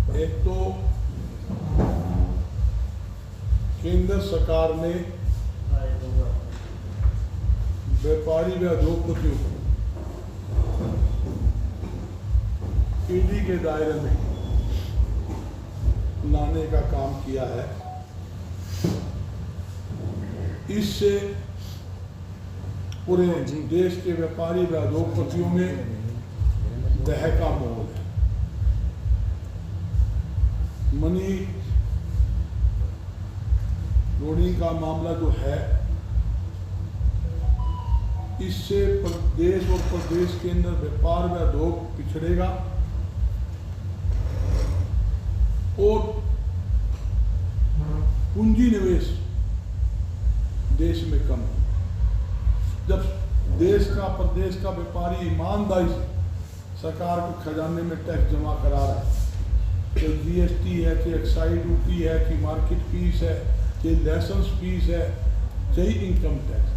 एक तो केंद्र सरकार ने व्यापारी व उद्योगपतियों को ईडी के दायरे में लाने का काम किया है। इससे पूरे देश के व्यापारी व उद्योगपतियों में दहका माहौल है। मनी लॉन्ड्रिंग का मामला जो है, इससे देश और प्रदेश के अंदर व्यापार व उद्योग पिछड़ेगा और पूंजी निवेश देश में कम है। जब देश का प्रदेश का व्यापारी ईमानदारी से सरकार को खजाने में टैक्स जमा करा रहा है, चाहे जीएसटी है, चाहे एक्साइज ड्यूटी है, कि मार्केट फीस है, चाहे लाइसेंस फीस है, चाहे इनकम टैक्स,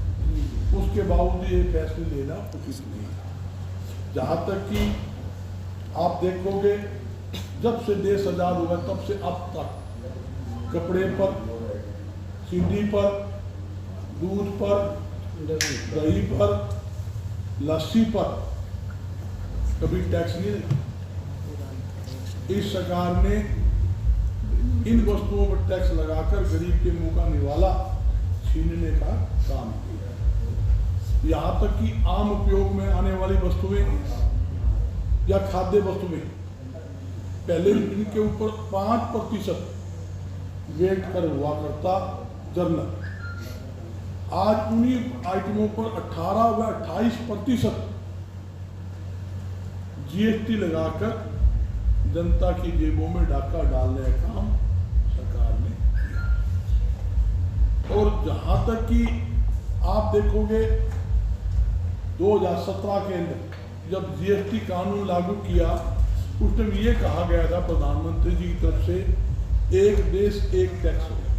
उसके बावजूद ये फैसले लेना उचित नहीं है। जहाँ तक कि आप देखोगे, जब से देश आज़ाद हुआ तब से अब तक कपड़े पर, चीनी पर, दूध पर, दही पर, लस्सी पर कभी टैक्स नहीं लगा। इस सरकार ने इन वस्तुओं पर टैक्स लगाकर गरीब के मुंह का निवाला छीनने का काम किया है। यहाँ तक कि आम उपयोग में आने वाली वस्तुएं या खाद्य वस्तुएं, पहले इनके ऊपर 5% वेट कर हुआ करता जर्नल, आज उन्हीं आइटमों पर 18 व 28% जीएसटी लगाकर जनता की जेबों में डाका डालने का काम सरकार ने किया। और जहां तक कि आप देखोगे 2017 के अंदर जब जीएसटी कानून लागू किया, उस टाइम ये कहा गया था प्रधानमंत्री जी की तरफ से, एक देश एक टैक्स होगा,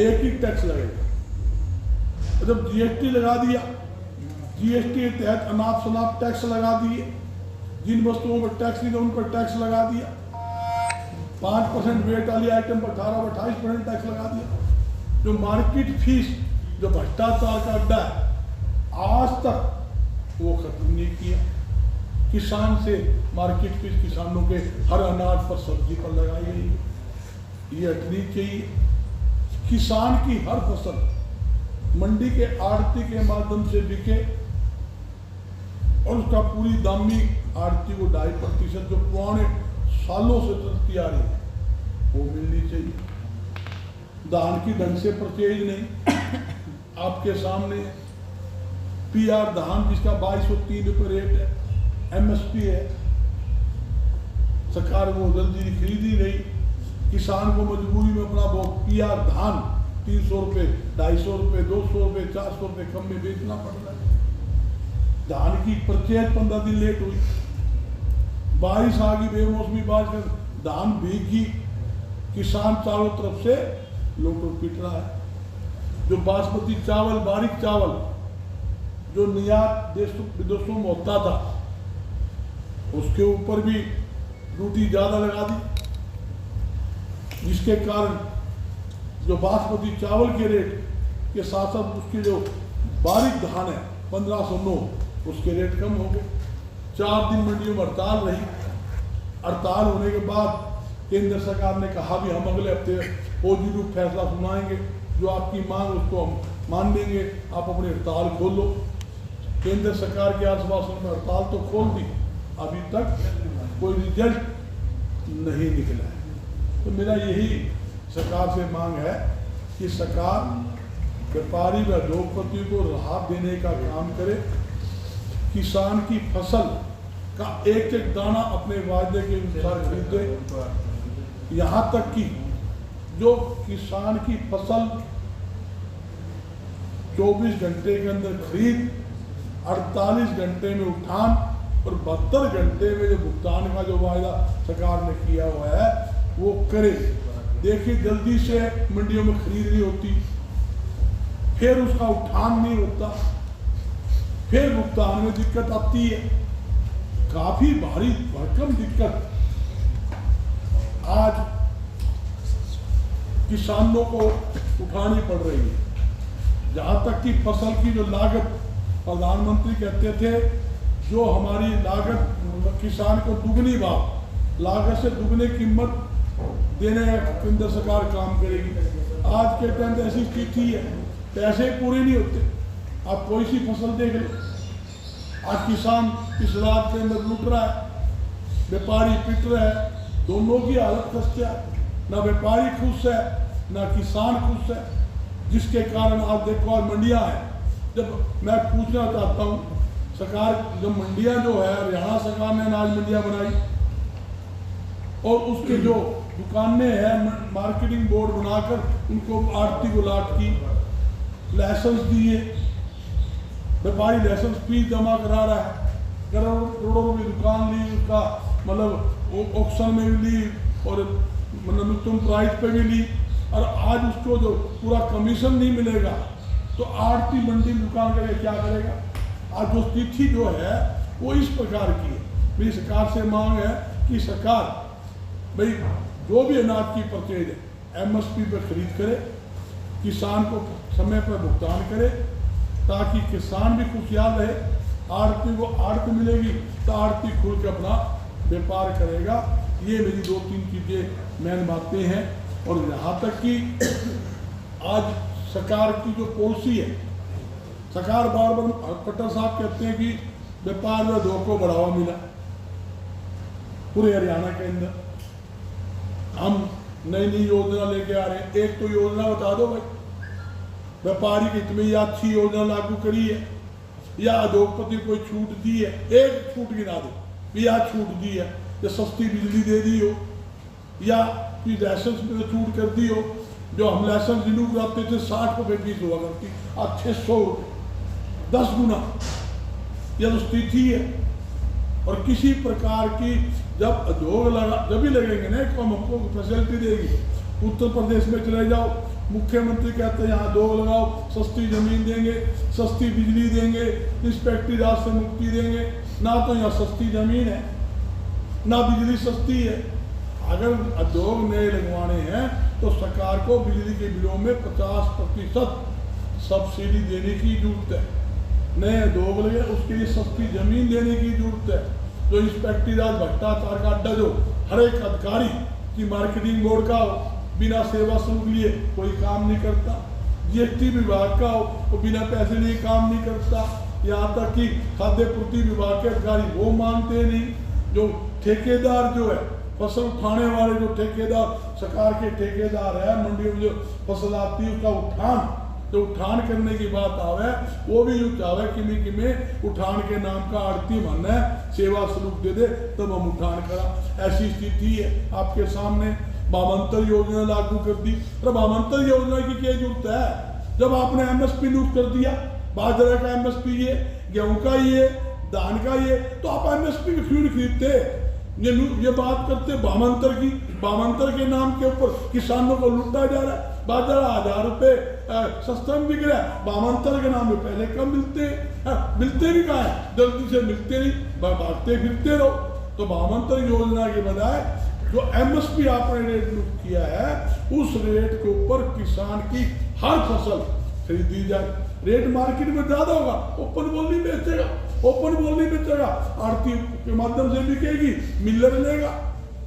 एक ही टैक्स लगेगा। जब जीएसटी लगा दिया, जीएसटी के तहत अनाप शनाप टैक्स लगा दिए, जिन वस्तुओं पर टैक्स नहीं था उन पर टैक्स लगा दिया, 5% वेट वाली आइटम पर 18-28% टैक्स लगा दिया। जो मार्केट फीस, जो भ्रष्टाचार का अड्डा है, आज तक वो खत्म नहीं किया। किसान से मार्केट फीस किसानों के हर अनाज पर, सब्जी पर लगाई गई है, ये हटनी चाहिए। किसान की हर फसल मंडी के आड़ती के माध्यम से बिके और उसका पूरी दामी आड़ती को 2.5% जो पुराने सालों से चलती आ रही है वो मिलनी चाहिए। धान की ढंग से परचेज नहीं, आपके सामने पीआर धान जिसका 2203 रुपये रेट है, एमएसपी है, सरकार वो जल्दी खरीदी नहीं, किसान को मजबूरी में अपना वो पीआर धान 300 रुपये, 250 रुपये, 200 रुपये, 400 रुपये कम में बेचना पड़ रहा है। धान की परचेज 15 दिन लेट हुई, बारिश आ गई, बेमौसमी बारिश, धान भीगी, किसान चारों तरफ से लोटो पीट रहा है। जो बासमती चावल, बारीक चावल जो निर्यात देशों विदेशों में होता था, उसके ऊपर भी ड्यूटी ज़्यादा लगा दी, जिसके कारण जो बासमती चावल के रेट के साथ साथ उसके जो बारीक धान है 1509, उसके रेट कम हो गए। 4 दिन मंडियों में हड़ताल रही। हड़ताल होने के बाद केंद्र सरकार ने कहा भी हम अगले हफ्ते पॉजिटिव फैसला सुनाएंगे, जो आपकी मांग उसको हम मान लेंगे, आप अपनी हड़ताल खोल लो। केंद्र सरकार के आश्वासन में हड़ताल तो खोल दी, अभी तक कोई रिजल्ट नहीं निकला है। तो मेरा यही सरकार से मांग है कि सरकार व्यापारी व उद्योगपति को राहत देने का काम करे, किसान की फसल का एक एक दाना अपने वायदे के अनुसार खरीदे। यहाँ तक कि जो किसान की फसल 24 घंटे के अंदर खरीद, 48 घंटे में उठान और 72 घंटे में जो भुगतान का जो वायदा सरकार ने किया हुआ है वो करे। देखिए, जल्दी से मंडियों में खरीद नहीं होती, फिर उसका उठान नहीं होता, फिर भुगतान में दिक्कत आती है, काफी भारी भरकम दिक्कत किसानों को उठानी पड़ रही है। जहाँ तक कि फसल की जो लागत, प्रधानमंत्री कहते थे जो हमारी लागत किसान को दुगनी भाव, लागत से दुगनी कीमत देने का केंद्र सरकार काम करेगी। आज के टाइम ऐसी स्थिति है, पैसे पूरे नहीं होते। आप कोई सी फसल देख लो, आज किसान इस रात के अंदर लूट रहा है, व्यापारी पिट रहा है, दोनों की हालत खस्ता है। ना व्यापारी खुश है ना किसान खुश है, जिसके कारण आप देखो आज मंडियाँ हैं। जब मैं पूछना चाहता हूँ, सरकार जो मंडियाँ जो है, हरियाणा सरकार ने अनाज मंडियाँ बनाई और उसके जो दुकानें हैं मार्केटिंग बोर्ड बनाकर उनको आड़ती को लाट की, लाइसेंस दिए, व्यापारी लाइसेंस फीस जमा करा रहा है, करोड़ों रुपये दुकान ली, उसका मतलब ऑक्शन में भी ली और मतलब न्यूनतम प्राइस पे भी ली, और आज उसको जो पूरा कमीशन नहीं मिलेगा तो आड़ती मंडी दुकान करके क्या करेगा। आज जो स्थिति जो है वो इस प्रकार की है। मेरी सरकार से मांग है कि सरकार भाई जो भी अनाज की परचेज है MSP पर खरीद करे, किसान को समय पर भुगतान करे, ताकि किसान भी खुशहाल रहे, आड़ती को आड़त मिलेगी तो आड़ती खुल के अपना व्यापार करेगा। ये मेरी 2-3 चीज़ें मेन बातें हैं। और यहाँ तक कि आज सरकार की जो पॉलिसी है, सरकार बार बार खट्टर साहब कहते हैं कि व्यापार में उद्योग को बढ़ावा मिला पूरे हरियाणा के अंदर। हम नई नई योजना लेके आ रहे हैं। एक तो योजना बता दो भाई, व्यापारी की इतनी अच्छी योजना लागू करी है या उद्योगपति कोई छूट दी है, एक छूट गिना दो भी आज छूट दी है, या सस्ती बिजली दे दी हो, या कोई लाइसेंस में छूट कर दी हो। जो हम लाइसेंस रिन्यू कराते थे 60 रुपये फीस हुआ करती, आज 600 रुपये, 10 गुना। यह तो स्थिति है। और किसी प्रकार की जब उद्योग लगा जब भी लगेंगे ना तो हमको फैसिलिटी देगी। उत्तर प्रदेश में चले जाओ, मुख्यमंत्री कहते हैं यहाँ उद्योग लगाओ, सस्ती जमीन देंगे, सस्ती बिजली देंगे, इंस्पेक्टरी राज से मुक्ति देंगे। ना तो यहाँ सस्ती जमीन है ना बिजली सस्ती है। अगर उद्योग नए लगवाने हैं तो सरकार को बिजली के बिलों में 50% सब्सिडी देने की जरूरत है। नए उद्योग लगे उसके लिए सस्ती जमीन देने की जरूरत है। जो इंस्पेक्टरी राज भ्रष्टाचार का अड्डा जो हर एक अधिकारी की मार्केटिंग बोर्ड का हो, बिना सेवा शुल्क लिए कोई काम नहीं करता। GST विभाग का हो वो बिना पैसे लिए काम नहीं करता। यहाँ तक कि खाद्य पूर्ति विभाग के अधिकारी वो मानते नहीं। जो ठेकेदार जो है, फसल उठाने वाले जो ठेकेदार, सरकार के ठेकेदार है, मंडियों में जो फसल आती है उसका उठान करने की बात आवे, वो भी यूँ चाहे कि मैं उठान के नाम का आड़ती मानना है, सेवा शुल्क दे दे तब हम उठान करा। ऐसी स्थिति है आपके सामने। भामांतर योजना लागू कर दी। तो भामांतर योजना की क्या जरूरत है जब आपने MSP लूट कर दिया। बाजरे का MSP ये, गेहूं का ये, धान का ये, तो आप MSP क्यों खरीदते। ये बात करते भामांतर की। भामांतर के नाम के ऊपर किसानों को लूटा जा रहा है। बाजरा 1000 रुपये सस्ता में बिक रहा है, भामांतर के नाम पे पहले कम मिलते भी कहाँ है, जल्दी से मिलते नहीं, भागते फिरते रहो। तो भामांतर योजना के बजाय जो MSP आपने रेट लूट किया है, उस रेट के ऊपर किसान की हर फसल खरीदी जाए। रेट मार्केट में ज्यादा होगा, ओपन बोल नहीं बेचेगा, ओपन बोल नहीं बेचेगा, आड़ती के माध्यम से बिकेगी, मिलर लेगा,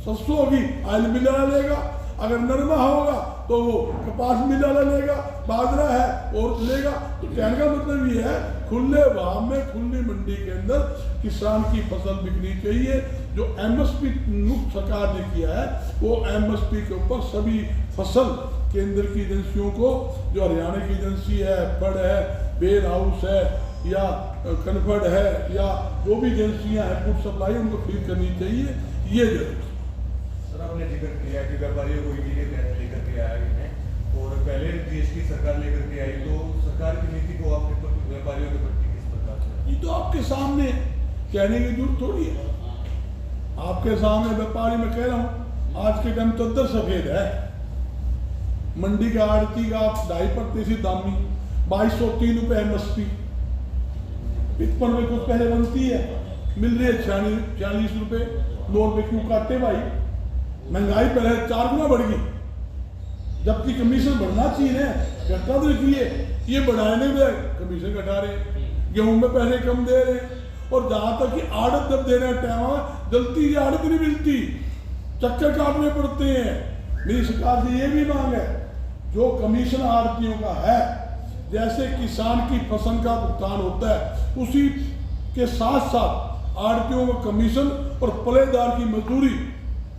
सस्ती होगी ऑयल मिलर लेगा। अगर नरमा होगा तो वो कपास मिल वाला लेगा, बाजरा है और लेगा। तो कहने का मतलब ये है खुले भाव में खुली मंडी के अंदर किसान की फसल बिकनी चाहिए। जो MSP मुक्त सरकार ने किया है वो MSP के ऊपर सभी फसल केंद्र की एजेंसियों को, जो हरियाणा की एजेंसी है, फड है, वेयर हाउस है या कन्फर्ड है या जो भी एजेंसियां हैं फूड सप्लाई, उनको खरीद करनी चाहिए। ये जरूर सर आपने जिक्र किया कि व्यापारियों को ईडी के तहत लेकर के आया है और पहले GST सरकार लेकर के आई, तो सरकार की नीति को आपके व्यापारियों के प्रति किस प्रकार से? ये तो आपके सामने कहने की जरूरत थोड़ी है। आपके सामने व्यापारी मैं कह रहा हूँ, आज के टाइम चद्दर सफेद है। मंडी का आड़ती का 2.5% दामी 2203 रुपये MSP, 55 रुपये कुछ पहले बनती है, मिल रही है 46 रुपये। 9 रुपये क्यों काटे भाई, महंगाई पहले 4 गुना बढ़ गई। जबकि कमीशन बढ़ना चाहिए ना, घटना तो देखिए ये बढ़ाने में कमीशन घटा रहे हैं, गेहूं में पैसे कम दे रहे हैं। और जहां तक कि आड़त जब देने का टाइम जल्दी से आड़त नहीं मिलती, चक्कर काटने पड़ते हैं। मेरी सरकार से ये भी मांग है, जो कमीशन आड़तियों का है, जैसे किसान की फसल का भुगतान होता है उसी के साथ साथ आड़तियों को कमीशन और पलेदार की मजदूरी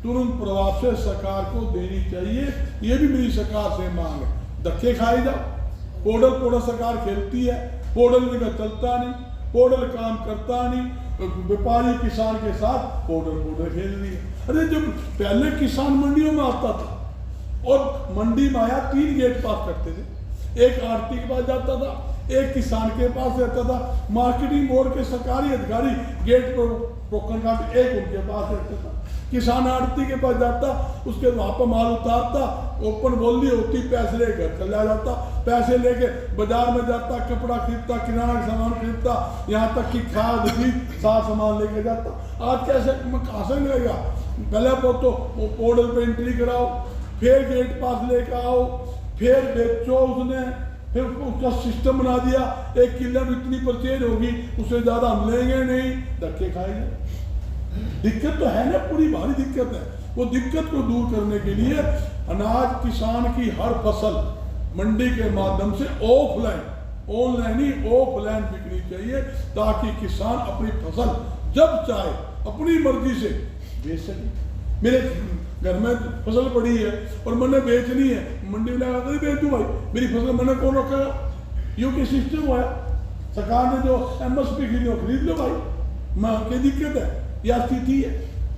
तुरंत प्रभाव से सरकार को देनी चाहिए। ये भी मेरी सरकार से मांग है। धक्के खाए जाओ, पोर्टल सरकार खेलती है, पोर्टल का चलता नहीं, पोर्टल काम करता नहीं, व्यापारी किसान के साथ पोर्टल खेल रही है। अरे जब पहले किसान मंडियों में आता था और मंडी में आया 3 गेट पास करते थे, एक आड़ती के पास जाता था, एक किसान के पास रहता था, मार्केटिंग बोर्ड के सरकारी अधिकारी गेट पर टोकन काट एक उनके पास रहता था, किसान आड़ती के पास जाता, उसके वहां पर माल उतारता, ओपन बोली होती, पैसे लेकर घर चला जाता, पैसे लेके बाजार में जाता, कपड़ा खरीदता, किराना का सामान खरीदता, यहाँ तक कि खाद बीज सारा सामान लेके जाता। आज कैसे कहाँ से मिलेगा? पहले तो पोर्टल पे एंट्री कराओ, फिर गेट पास लेकर आओ, फिर बेचो, उसने फिर उसका सिस्टम बना दिया, 1 किलो में इतनी परचेज होगी, उससे ज्यादा हम लेंगे नहीं, धक्के खाएंगे। दिक्कत तो है ना, पूरी भारी दिक्कत है। वो दिक्कत को दूर करने के लिए अनाज किसान की हर फसल मंडी के माध्यम से ऑफलाइन, ऑनलाइन ही ऑफलाइन बिकनी चाहिए, ताकि किसान अपनी फसल जब चाहे अपनी मर्जी से बेच सके। मेरे घर में फसल पड़ी है और मैंने बेचनी है, मंडी में लगा कर बेच दूं भाई, मेरी फसल मैंने कौन रखेगा? यूं के सिस्टम हुआ है, सरकार ने जो MSP खरीद लो भाई, मां की दिक्कत है या स्थिति है।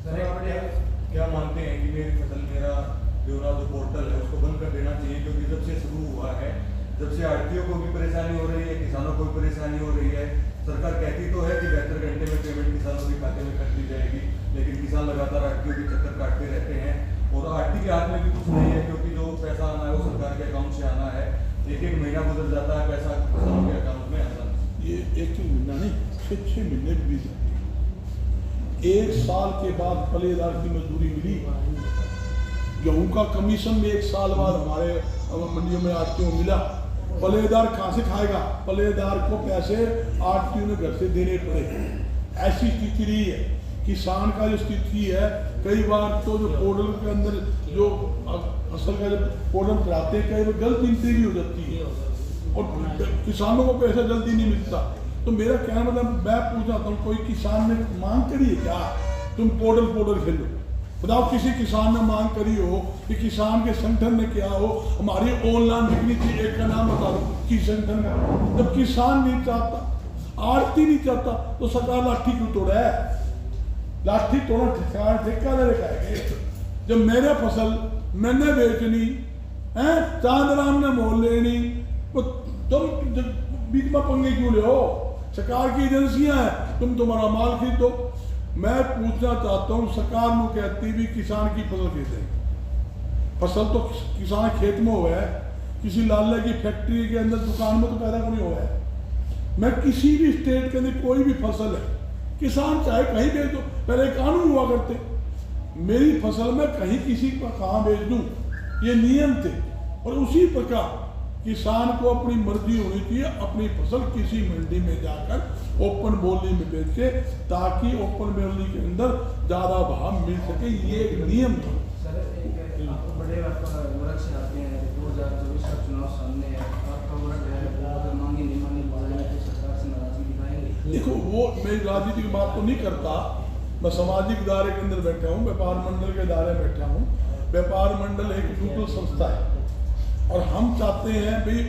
सर आप क्या मानते हैं कि मेरी फसल मेरा ब्यौरा जो पोर्टल है उसको बंद कर देना चाहिए? क्योंकि जब से शुरू हुआ है, जब से आड़तियों को भी परेशानी हो रही है, किसानों को भी परेशानी हो रही है। सरकार कहती तो है कि 72 घंटे में पेमेंट किसानों के खाते में कर दी जाएगी, लेकिन किसान लगातार आड़तियों के चक्कर काटते रहते हैं और आड़ती के हाथ में भी कुछ नहीं है, क्योंकि जो पैसा आना है वो सरकार के अकाउंट से आना है। एक महीना गुजर जाता है, पैसा किसानों के अकाउंट में आता है। ये 1 महीना नहीं, 6 महीने भी बीत जाते हैं। 1 साल के बाद पलेदार की मजदूरी मिली, गेहूं का कमीशन में 1 साल बाद हमारे मंडियों में आड़तियों को मिला। पलेदार कहाँ से खाएगा? पलेदार को पैसे आड़तियों ने घर से देने पड़े। ऐसी स्थिति रही है किसान का, जो स्थिति है कई बार तो जो पोर्टल के अंदर जो फसल का जो पोर्टल कराते हैं, कई बार गलत एंट्री भी हो जाती है और किसानों को पैसा जल्दी नहीं मिलता। तो मेरा कहना मतलब, मैं पूछ रहा हूँ, कोई किसान ने मांग करी है क्या तुम पोर्टल खेलो? बताओ, किसी किसान ने मांग करी हो कि किसान के संगठन ने क्या हो हमारी ऑनलाइन बिकनी चाहिए, एक का नाम बता दो किस संगठन का? जब किसान नहीं चाहता, आड़ती नहीं चाहता, तो सरकार लाठी क्यों तोड़ा है? लाठी तोड़ा ठेका ले रखा है। जब मेरे फसल मैंने बेचनी है, चांदराम ने मोल लेनी, तो तुम बीच में पंगे क्यों ले हो? सरकार की एजेंसियां हैं, तुम्हारा माल खरीदो। मैं पूछना चाहता हूँ, सरकार में कहती भी किसान की फसल खरीदेंगे, फसल तो किसान खेत में हुआ है, किसी लाले की फैक्ट्री के अंदर दुकान में तो पैदा नहीं हुआ है। मैं किसी भी स्टेट के अंदर कोई भी फसल है, किसान चाहे कहीं बेच दो, पहले कानून हुआ करते, मेरी फसल में कहीं किसी को कहाँ बेच दूं, ये नियम थे। और उसी प्रकार किसान को अपनी मर्जी होनी चाहिए, अपनी फसल किसी मंडी में जाकर ओपन बोली में बेचे, ताकि ओपन बोली के अंदर ज्यादा भाव मिल सके, ये एक नियम था। सर, एक आप बड़े वर्ग से आते हैं, 2024 का चुनाव सामने है, आपका वर्ग है, अगर मांगी नहीं मांगी बोलेंगे तो सरकार से नाराजगी दिखाएंगे? देखो, वो मैं राजनीति की बात तो नहीं करता, मैं सामाजिक दायरे के अंदर बैठा हूँ, व्यापार मंडल के दायरे में बैठा हूँ। व्यापार मंडल एक न्यूट्रल संस्था है और हम चाहते हैं भाई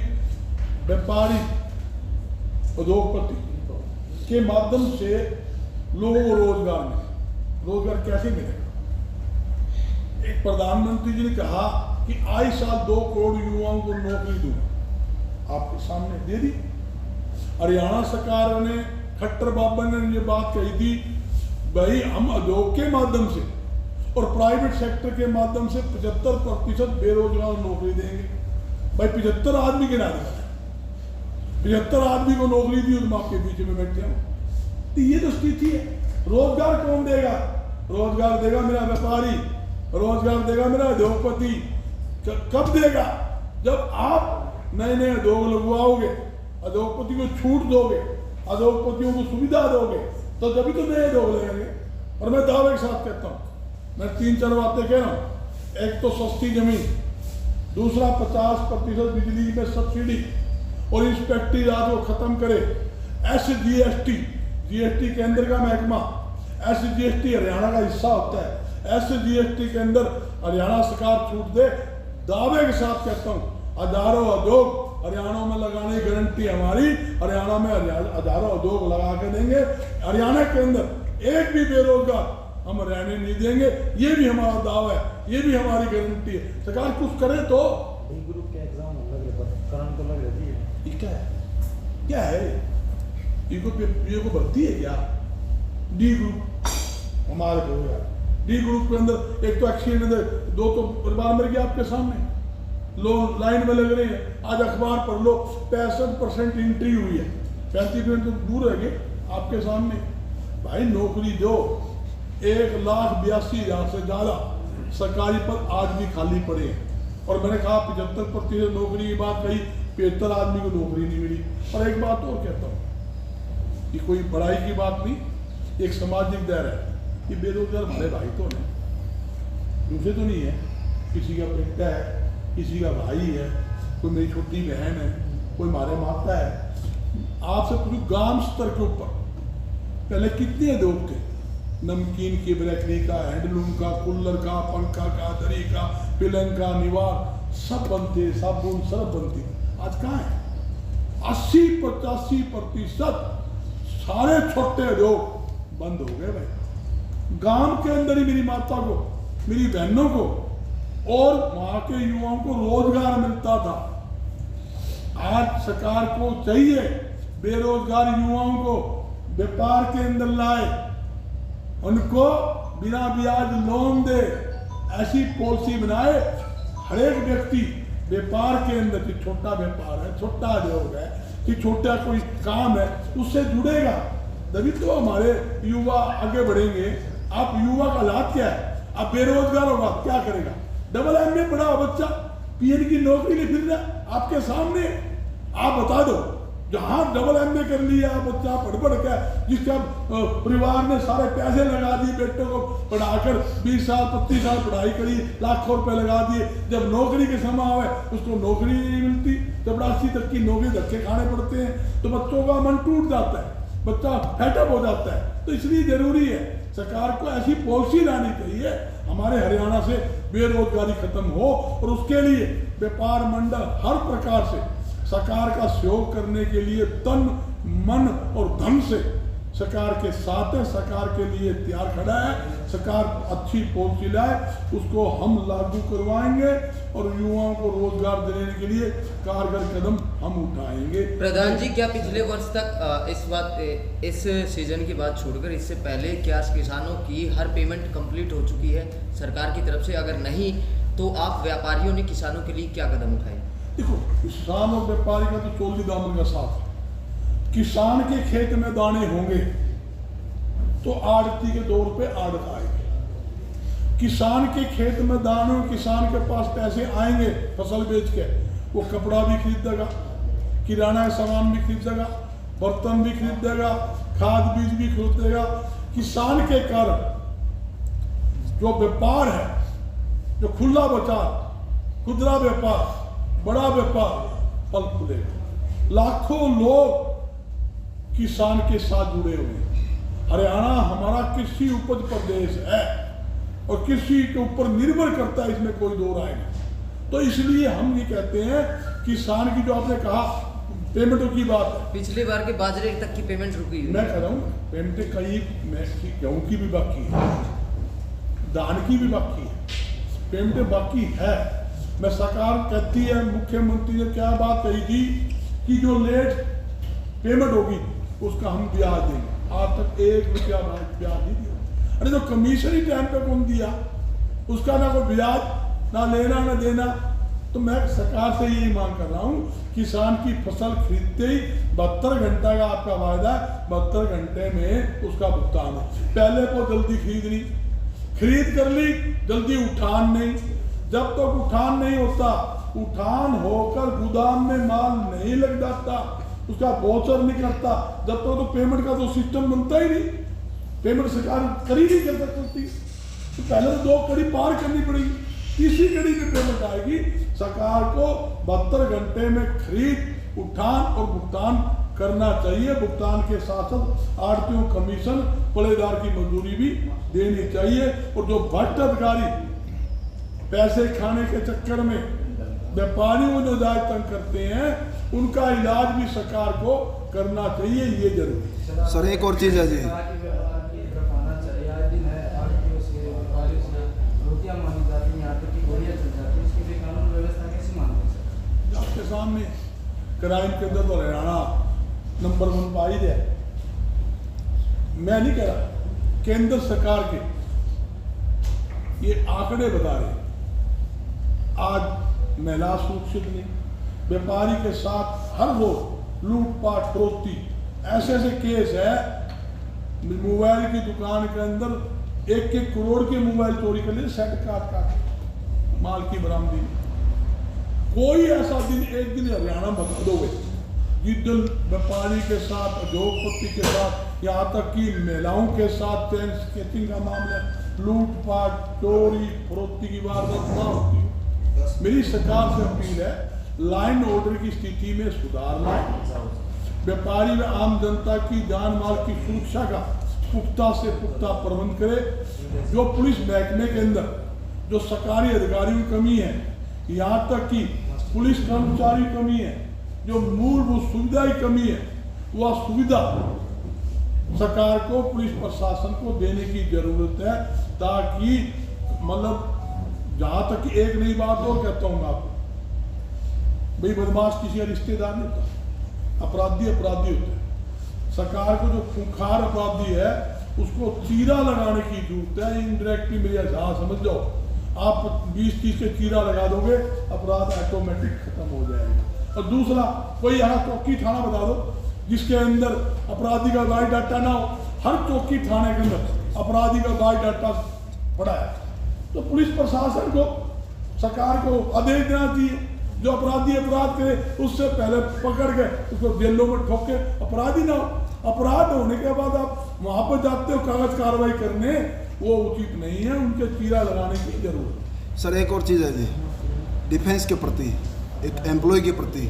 व्यापारी उद्योगपति के माध्यम से लोगों को रोजगार कैसे मिलेगा? एक प्रधानमंत्री जी ने कहा कि आए साल 2 करोड़ युवाओं को नौकरी दूंगा, आपके सामने दे दी। हरियाणा सरकार ने, खट्टर बाबा ने ये बात कही थी, भाई हम उद्योग के माध्यम से और प्राइवेट सेक्टर के माध्यम से 75% बेरोजगार नौकरी देंगे। भाई 75 आदमी गिना देगा, 75 आदमी को नौकरी दी, तुम आपके बीच में बैठे हो। तो ये तो स्थिति है। रोजगार कौन देगा? रोजगार देगा मेरा व्यापारी, रोजगार देगा मेरा उद्योगपति। कब देगा? जब आप नए नए उद्योग लगवाओगे, उद्योगपति को छूट दोगे, उद्योगपतियों को सुविधा दोगे, तो तभी तो नए उद्योग लगेंगे। और मैं दावे के साथ कहता हूँ, मैं 3-4 बातें कह रहा हूँ। एक तो सस्ती जमीन, दूसरा 50% बिजली में सब्सिडी और इंस्पेक्टरी राज को खत्म करे। जीएसटी केंद्र का महकमा, जीएसटी हरियाणा का हिस्सा होता है। जीएसटी के अंदर हरियाणा सरकार छूट दे। दावे के साथ कहता हूँ, हजारों उद्योग हरियाणा में लगाने की गारंटी हमारी। हरियाणा में हजारों उद्योग लगा के देंगे। हरियाणा के अंदर एक भी बेरोजगार हम रहने नहीं देंगे। ये भी हमारा दावा है, ये भी हमारी गारंटी है। सरकार कुछ करे तो। डी ग्रुप के एग्जाम लग रहे पर करंट तो लग रही है। ये क्या है? ये को भर्ती है क्या? डी ग्रुप हमारे को यार, डी ग्रुप के अंदर एक तो एक्सीडेंट, 2 तो परिवार मर गया आपके सामने। लोग लाइन में लग रहे हैं। आज अखबार पढ़ लो, 65% एंट्री हुई है। 35% तो दूर है आपके सामने। भाई नौकरी दो। 1,82,000 से ज्यादा सरकारी पद आज भी खाली पड़े हैं। और मैंने कहा 75% नौकरी की बात कही, 75 आदमी को नौकरी नहीं मिली। और एक बात और कहता हूँ, ये कोई बड़ाई की बात नहीं, एक सामाजिक दायरा है। ये बेरोजगार हमारे भाई तो नहीं, दूसरे तो नहीं है। किसी का बेटा है, किसी का भाई है, कोई मेरी छोटी बहन है, कोई हमारे माता है। आपसे पूछो गांव स्तर के ऊपर पहले कितने उद्योग थे? नमकीन की बेकरी का, हैंडलूम का, कुल्लर का, पंखा का, दरी का, पिलंग का, निवार सब बनते, साबुन सब बनती। आज कहाँ है? 80-85% सारे छोटे उद्योग बंद हो गए भाई। गांव के अंदर ही मेरी माता को, मेरी बहनों को और वहां के युवाओं को रोजगार मिलता था। आज सरकार को चाहिए बेरोजगार युवाओं को व्यापार के अंदर लाए, उनको बिना ब्याज लोन दे, ऐसी पॉलिसी बनाए। हर एक व्यक्ति व्यापार के अंदर, कि छोटा व्यापार है, छोटा उद्योग है, कि छोटा कोई काम है, उससे जुड़ेगा, तभी तो हमारे युवा आगे बढ़ेंगे। आप युवा का हालात क्या है? आप बेरोजगार होगा, क्या करेगा? डबल MA पढ़ा बच्चा PN की नौकरी नहीं फिर रहा आपके सामने। आप बता दो, जहां डबल MA कर लिया बच्चा पढ़ के, जिसका परिवार ने सारे पैसे लगा दिए, बेटों को पढ़ाकर 20 साल 25 साल पढ़ाई करी, लाखों रुपए लगा दिए, जब नौकरी के समय आवे उसको नौकरी नहीं मिलती, चपरासी तक की नौकरी धक्के खाने पड़ते हैं, तो बच्चों का मन टूट जाता है, बच्चा फेटअप हो जाता है। तो इसलिए जरूरी है सरकार को ऐसी पॉलिसी लानी चाहिए हमारे हरियाणा से बेरोजगारी खत्म हो, और उसके लिए व्यापार मंडल हर प्रकार से सरकार का सहयोग करने के लिए तन मन और धन से सरकार के साथ है, सरकार के लिए तैयार खड़ा है। सरकार अच्छी पॉलिसी लाए, उसको हम लागू करवाएंगे और युवाओं को रोजगार देने के लिए कारगर कदम हम उठाएंगे। प्रधान जी, क्या पिछले वर्ष तक इस सीजन की बात छोड़कर इससे पहले क्या किसानों की हर पेमेंट कंप्लीट हो चुकी है सरकार की तरफ से? अगर नहीं तो आप व्यापारियों ने किसानों के लिए क्या कदम उठाए? देखो, किसान और व्यापारी का तो चोली दामन का साथ है। किसान के खेत में दाने होंगे तो आड़ती के 2 रुपए आड़त आएंगे। किसान के खेत में दानों, किसान के पास पैसे आएंगे फसल बेच के, वो कपड़ा भी खरीदेगा, किराना का सामान भी खरीदेगा, बर्तन भी खरीदेगा, खाद बीज भी खरीदेगा। किसान के कारण जो व्यापार है, जो खुला बाजार, खुदरा व्यापार, बड़ा व्यापार फल फूलेगा। लाखों लोग किसान के साथ जुड़े हुए हैं। हरियाणा हमारा कृषि उपज प्रदेश है और कृषि के ऊपर निर्भर करता है, इसमें कोई दो राय नहीं। तो इसलिए हम ये कहते हैं किसान की, जो आपने कहा पेमेंटों की बात है, पिछली बार के बाजरे तक की पेमेंट रुकी है। मैं कह रहा हूँ पेमेंटें कई, गेहूँ की भी बाकी है, धान की भी बाकी है, पेमेंटें बाकी है। मैं सरकार कहती है, मुख्यमंत्री ने क्या बात कही थी कि जो लेट पेमेंट होगी उसका हम ब्याज देंगे। आज तक 1 रुपया ब्याज नहीं दिया। अरे जो कमीशन ही टाइम पे कौन दिया, उसका ना कोई ब्याज, ना लेना ना देना। तो मैं सरकार से यही मांग कर रहा हूँ, किसान की फसल खरीदते ही 72 घंटा का आपका वायदा है, 72 घंटे में उसका भुगतान हो। पहले को जल्दी खरीद कर ली, जल्दी उठान नहीं, जब तक उठान नहीं होता, उठान होकर गोदाम में माल नहीं लग जाता, उसका वोचर नहीं करता, जब तक तो पेमेंट का तो सिस्टम बनता ही नहीं। पेमेंट सरकार कर ही नहीं कर सकती। तो पहले तो 2 कड़ी पार करनी पड़ेगी, तीसरी कड़ी में पेमेंट आएगी। सरकार को 72 घंटे में खरीद, उठान और भुगतान करना चाहिए। भुगतान के साथ साथ आड़तियों कमीशन, पड़ेदार की मजदूरी भी देनी चाहिए। और जो भ्रष्ट अधिकारी पैसे खाने के चक्कर में व्यापारियों को जो जायज तंग करते हैं, उनका इलाज भी सरकार को करना चाहिए, ये जरूरी। सर एक और चीज़ है जी, आपके सामने क्राइम के अंदर तो हरियाणा नंबर 1 पर ही है। मैं नहीं कह रहा, केंद्र सरकार के ये आंकड़े बता रहे, आज महिला सुरक्षित नहीं, व्यापारी के साथ हर रोज लूटपाट, फरोख्ती, ऐसे केस है। मोबाइल की दुकान के अंदर 1-1 करोड़ के मोबाइल चोरी कर लिए, सेट काट माल की बरामदी। कोई ऐसा दिन, एक दिन हरियाणा बता दोगे जिस दिन व्यापारी के साथ, उद्योगपति के साथ, यहाँ तक कि महिलाओं के साथ चैन स्केचिंग का मामला, लूटपाट, चोरी, फरोख्ती की वारदात ना होती है। मेरी सरकार से अपील है, लाइन ऑर्डर की स्थिति में सुधार लाए, व्यापारी व आम जनता की जान माल की सुरक्षा का पुख्ता से पुख्ता प्रबंध करे। जो पुलिस महकमे के अंदर जो सरकारी अधिकारियों की कमी है, यहाँ तक कि पुलिस कर्मचारी की कमी है, जो मूलभूत सुविधा की कमी है, वह सुविधा सरकार को, पुलिस प्रशासन को देने की जरूरत है, ताकि मतलब जहाँ तक कि एक नई बात और कहता हूँ मैं आपको, भाई बदमाश किसी का रिश्तेदार नहीं होता, अपराधी अपराधी होता है। सरकार को जो खूंखार अपराधी है उसको चीरा लगाने की जरूरत है। इनडायरेक्टली मेरी जहाँ समझ जाओ, आप 20-30 के चीरा लगा दोगे, अपराध ऑटोमेटिक खत्म हो जाएगा। और दूसरा, कोई यहाँ चौकी थाना बता दो जिसके अंदर अपराधी का बायोडाटा ना हो। हर चौकी थाने के अंदर अपराधी का बायोडाटा पड़ा है, तो पुलिस प्रशासन को, सरकार को आदेश देना चाहिए, जो अपराधी अपराध करे उससे पहले पकड़ के उसको जेलों में ठोक के अपराधी ना हो। अपराध होने के बाद आप वहाँ पर जाते हो कागज कार्रवाई करने, वो उचित नहीं है, उनके चीरा लगाने की जरूरत है। सर एक और चीज़ है जी, डिफेंस के प्रति, एक एम्प्लॉय के प्रति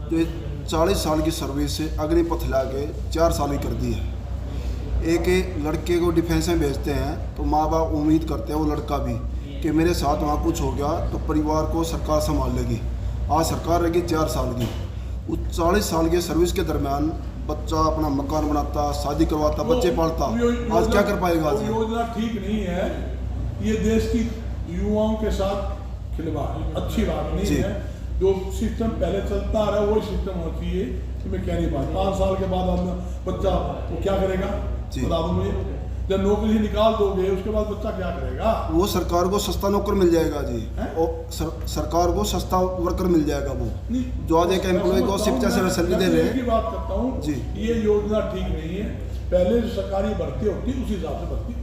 जो 40 साल की सर्विस से अग्निपथ ला के 4 साल ही कर दी है। एक लड़के को डिफेंस में भेजते हैं तो माँ बाप उम्मीद करते हैं, वो लड़का भी, कि मेरे साथ वहाँ कुछ हो गया तो परिवार को सरकार संभाल लेगी। आज सरकार रहेगी 4 साल की, उस 40 साल के सर्विस के दरमियान बच्चा अपना मकान बनाता, शादी करवाता, बच्चे पालता, आज क्या कर पाएगा? आज योजना ठीक नहीं है, ये देश की युवाओं के साथ खिलवाड़ अच्छी बात नहीं है। जो सिस्टम पहले चलता आ रहा है वही सिस्टम होना चाहिए। तो मैं कह नहीं पाता 5 साल के बाद बच्चा वो क्या करेगा, बता दो मुझे। जब नौकरी से निकाल दोगे उसके बाद बच्चा क्या करेगा? वो सरकार को सस्ता नौकर मिल जाएगा जी, और सरकार को सस्ता वर्कर मिल जाएगा। वो जो आज एक एम्प्लॉय को 50 सैलरी दे रहे हैं। बात करता हूँ जी, ये योजना ठीक नहीं है। पहले जो सरकारी भर्ती होती है उसी हिसाब से भर्ती